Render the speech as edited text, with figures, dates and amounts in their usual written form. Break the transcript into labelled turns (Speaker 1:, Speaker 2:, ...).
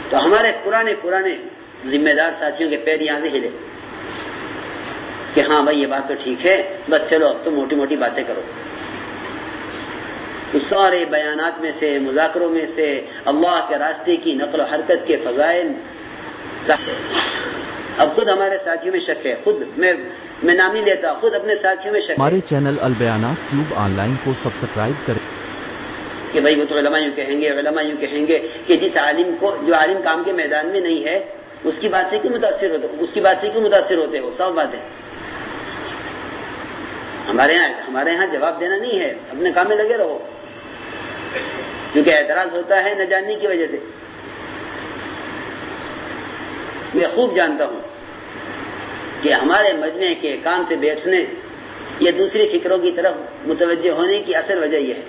Speaker 1: تو ہمارے پرانے ذمہ دار ساتھیوں کے پیر یہاں سے ہلے کہ ہاں بھائی یہ بات تو ٹھیک ہے، بس چلو اب تو موٹی موٹی باتیں کرو. تو سارے بیانات میں سے، مذاکروں میں سے اللہ کے راستے کی نقل و حرکت کے فضائل. اب خود ہمارے ساتھیوں میں شک ہے، خود میں نام نہیں لیتا، خود اپنے ساتھیوں میں شک ہے.
Speaker 2: ہمارے چینل البیانات ٹیوب آن لائن کو سبسکرائب کریں
Speaker 1: کہ بھائی وہ تو علماء یوں کہیں گے، علماء یوں کہیں گے کہ جو عالم کام کے میدان میں نہیں ہے اس کی بات سے کیوں متاثر ہوتے ہو؟ صاف بات ہے. ہمارے یہاں جواب دینا نہیں ہے، اپنے کام میں لگے رہو، کیونکہ اعتراض ہوتا ہے نہ جاننے کی وجہ سے. میں خوب جانتا ہوں کہ ہمارے مجمع کے کام سے بیٹھنے یا دوسری فکروں کی طرف متوجہ ہونے کی اصل وجہ یہ ہے